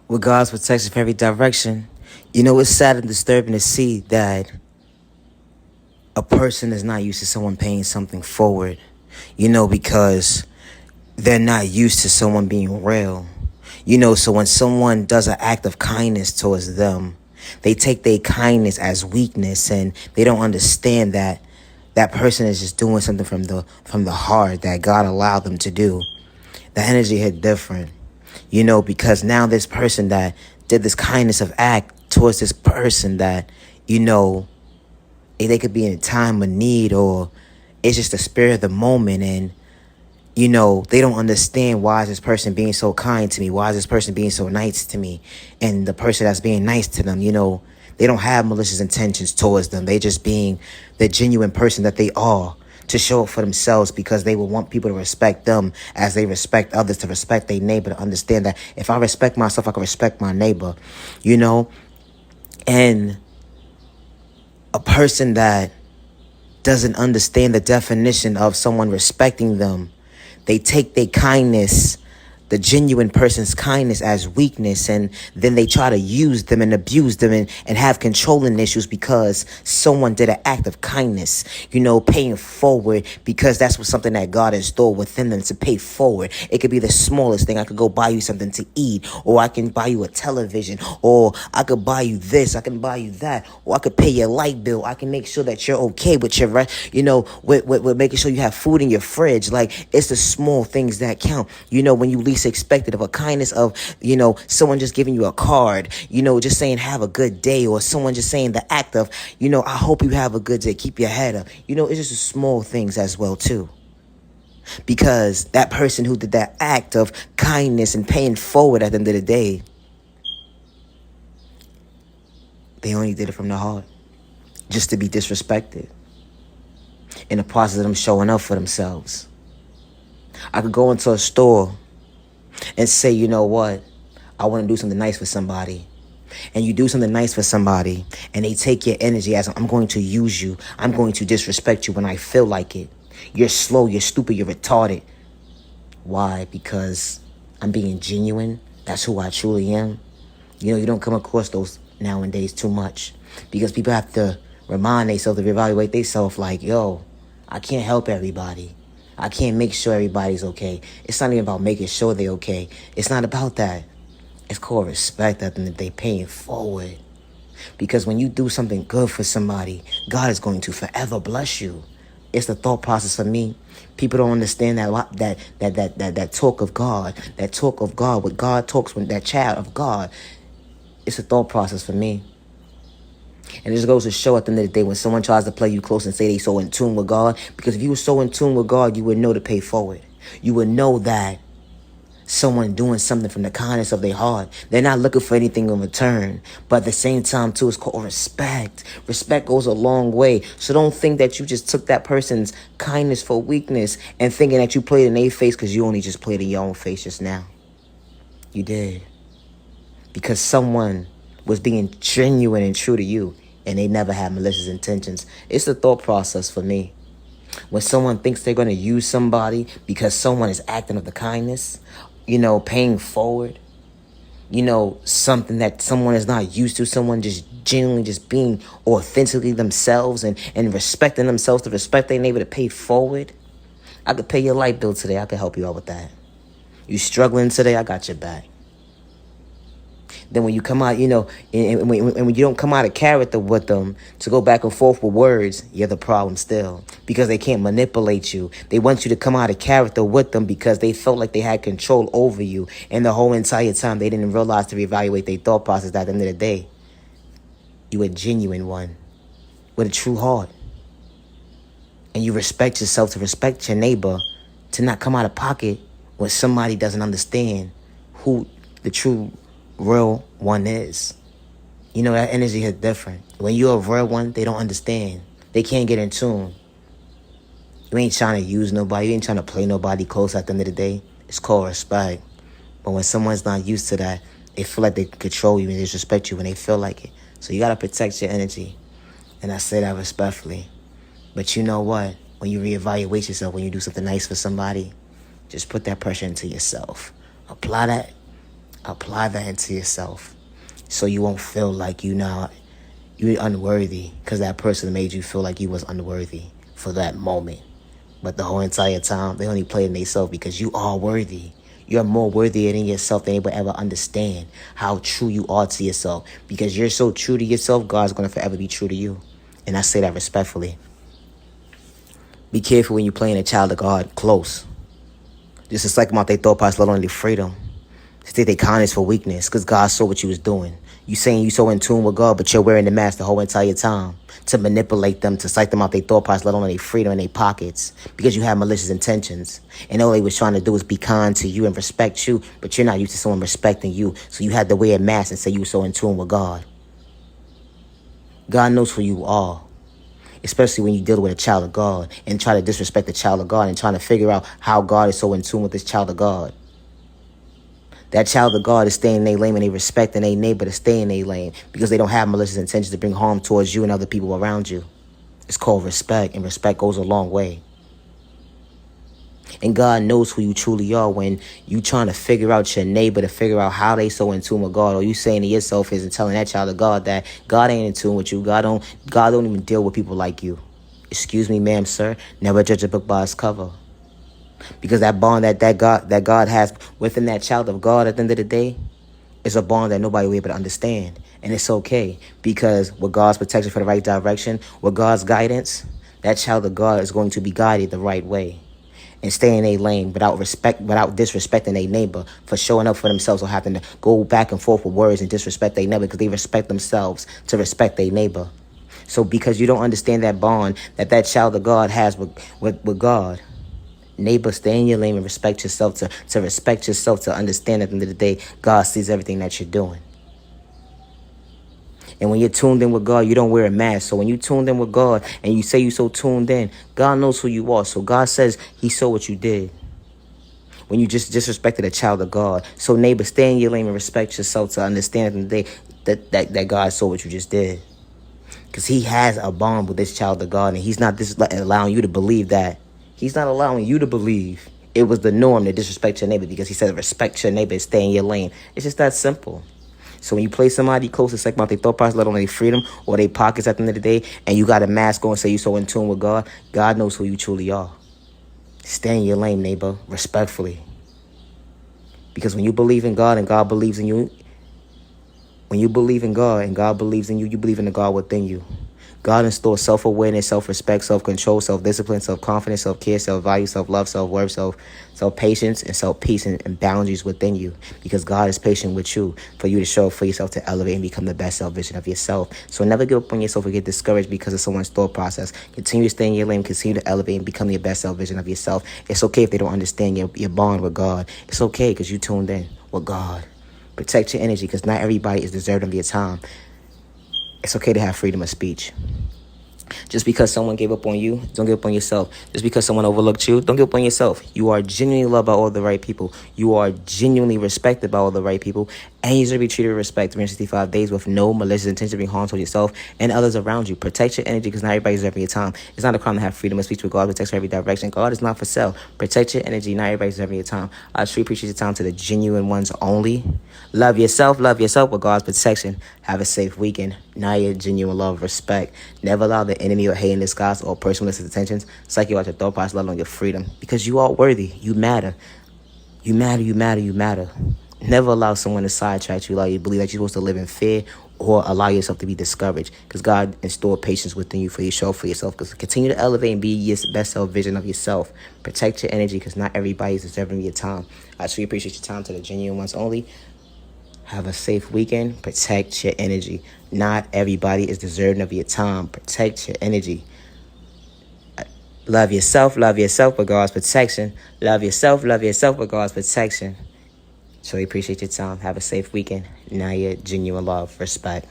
with God's protection from every direction. It's sad and disturbing to see that a person is not used to someone paying something forward, because they're not used to someone being real. So when someone does an act of kindness towards them, they take their kindness as weakness, and they don't understand that that person is just doing something from the heart that God allowed them to do. The energy hit different, because now this person that did this kindness of act towards this person that, they could be in a time of need, or it's just the spirit of the moment, and they don't understand, why is this person being so kind to me? Why is this person being so nice to me? And the person that's being nice to them, they don't have malicious intentions towards them. They just being the genuine person that they are, to show up for themselves, because they will want people to respect them as they respect others, to respect their neighbor, to understand that if I respect myself, I can respect my neighbor, And a person that doesn't understand the definition of someone respecting them, they take their kindness, the genuine person's kindness, as weakness, and then they try to use them and abuse them, and have controlling issues because someone did an act of kindness, paying forward, because that's what something that God has stored within them, to pay forward. It could be the smallest thing. I could go buy you something to eat, or I can buy you a television, or I could buy you this, I can buy you that, or I could pay your light bill. I can make sure that you're okay with your, with making sure you have food in your fridge. Like, it's the small things that count. When you least expected, of a kindness of, someone just giving you a card, just saying have a good day, or someone just saying the act of, I hope you have a good day, keep your head up. It's just the small things as well too. Because that person who did that act of kindness and paying forward, at the end of the day, they only did it from the heart, just to be disrespected, in the process of them showing up for themselves. I could go into a store and say, you know what, I want to do something nice for somebody. And you do something nice for somebody, and they take your energy as, I'm going to use you. I'm going to disrespect you when I feel like it. You're slow, you're stupid, you're retarded. Why? Because I'm being genuine. That's who I truly am. You don't come across those nowadays too much, because people have to remind themselves, to reevaluate themselves, like, yo, I can't help everybody. I can't make sure everybody's okay. It's not even about making sure they're okay. It's not about that. It's called respect, that they paying forward. Because when you do something good for somebody, God is going to forever bless you. It's the thought process for me. People don't understand that talk of God. That talk of God, what God talks, when that child of God. It's a thought process for me. And it just goes to show, at the end of the day, when someone tries to play you close and say they so in tune with God, because if you were so in tune with God, you would know to pay forward. You would know that someone doing something from the kindness of their heart, they're not looking for anything in return. But at the same time, too, it's called respect. Respect goes a long way. So don't think that you just took that person's kindness for weakness, and thinking that you played in their face, because you only just played in your own face just now. You did. Because someone was being genuine and true to you, and they never had malicious intentions. It's the thought process for me. When someone thinks they're going to use somebody because someone is acting of the kindness, paying forward, something that someone is not used to, someone just genuinely just being authentically themselves, and respecting themselves, to respect their neighbor, to pay forward. I could pay your light bill today. I could help you out with that. You struggling today? I got your back. Then when you come out, and when you don't come out of character with them, to go back and forth with words, you're the problem still. Because they can't manipulate you. They want you to come out of character with them, because they felt like they had control over you. And the whole entire time, they didn't realize to reevaluate their thought process. At the end of the day, you a genuine one with a true heart. And you respect yourself, to respect your neighbor, to not come out of pocket when somebody doesn't understand who the true real one is. That energy is different. When you're a real one, they don't understand. They can't get in tune. You ain't trying to use nobody. You ain't trying to play nobody close. At the end of the day, it's called respect. But when someone's not used to that, they feel like they can control you and disrespect you when they feel like it. So you got to protect your energy. And I say that respectfully. But you know what? When you reevaluate yourself, when you do something nice for somebody, just put that pressure into yourself. Apply that Apply that into yourself so you won't feel like you're unworthy because that person made you feel like you was unworthy for that moment. But the whole entire time, they only playing themselves because you are worthy. You're more worthy than yourself than anybody ever understand how true you are to yourself. Because you're so true to yourself, God's going to forever be true to you. And I say that respectfully. Be careful when you're playing a child of God close. Just to psych them out their thought process, let alone their freedom. To take their kindness for weakness, because God saw what you was doing. You saying you so in tune with God, but you're wearing the mask the whole entire time to manipulate them, to psych them out their thought process, let alone their freedom in their pockets, because you have malicious intentions. And all they was trying to do is be kind to you and respect you, but you're not used to someone respecting you, so you had to wear a mask and say you were so in tune with God. God knows who you are. Especially when you deal with a child of God and try to disrespect the child of God and trying to figure out how God is so in tune with this child of God. That child of God is staying in their lane and they respecting their neighbor to stay in their lane because they don't have malicious intentions to bring harm towards you and other people around you. It's called respect, and respect goes a long way. And God knows who you truly are when you trying to figure out your neighbor, to figure out how they so in tune with God, or you saying to yourself is and telling that child of God that God ain't in tune with you. God don't even deal with people like you. Excuse me, ma'am, sir. Never judge a book by its cover. Because that bond that God has within that child of God at the end of the day is a bond that nobody will be able to understand. And it's okay, because with God's protection for the right direction, with God's guidance, that child of God is going to be guided the right way and stay in a lane without disrespecting their neighbor for showing up for themselves or having to go back and forth with words and disrespect their neighbor because they respect themselves to respect their neighbor. So because you don't understand that bond that child of God has with God, neighbor, stay in your lane and respect yourself to respect yourself, to understand at the end of the day, God sees everything that you're doing. And when you're tuned in with God, you don't wear a mask. So when you tuned in with God and you say you so tuned in, God knows who you are. So God says he saw what you did when you just disrespected a child of God. So neighbor, stay in your lane and respect yourself to understand at the end of the day that God saw what you just did. Because he has a bond with this child of God, and he's not allowing you to believe that. He's not allowing you to believe it was the norm to disrespect your neighbor, because he said respect your neighbor and stay in your lane. It's just that simple. So when you play somebody close to second about their thought process, let alone their freedom or their pockets at the end of the day, and you got a mask on and say you so in tune with God, God knows who you truly are. Stay in your lane, neighbor, respectfully. Because when you believe in God and God believes in you, when you believe in God and God believes in you, you believe in the God within you. God instills self-awareness, self-respect, self-control, self-discipline, self-confidence, self-care, self-value, self-love, self-worth, self-patience, and self-peace and boundaries within you. Because God is patient with you for you to show up for yourself, to elevate and become the best self version of yourself. So never give up on yourself or get discouraged because of someone's thought process. Continue to stay in your lane, continue to elevate and become the best self version of yourself. It's okay if they don't understand your bond with God. It's okay because you tuned in with God. Protect your energy, because not everybody is deserving of your time. It's okay to have freedom of speech. Just because someone gave up on you, don't give up on yourself. Just because someone overlooked you, don't give up on yourself. You are genuinely loved by all the right people. You are genuinely respected by all the right people. And you deserve to be treated with respect 365 days with no malicious intention to bring harm to yourself and others around you. Protect your energy, because not everybody deserves your time. It's not a crime to have freedom of speech with God. Protects for every direction. God is not for sale. Protect your energy. Not everybody deserves your time. I truly appreciate your time to the genuine ones only. Love yourself with God's protection. Have a safe weekend. Now your genuine love, respect. Never allow the enemy or hate in disguise or personal intentions psych you out your thought process, let alone your freedom. Because you are worthy. You matter. You matter, you matter, you matter. Never allow someone to sidetrack you, allow you to believe that you're supposed to live in fear or allow yourself to be discouraged. Because God installed patience within you for yourself, Because continue to elevate and be your best self vision of yourself. Protect your energy, because not everybody is deserving of your time. I truly appreciate your time to the genuine ones only. Have a safe weekend. Protect your energy. Not everybody is deserving of your time. Protect your energy. Love yourself with God's protection. Love yourself with God's protection. So we appreciate your time. Have a safe weekend. Now your genuine love, respect.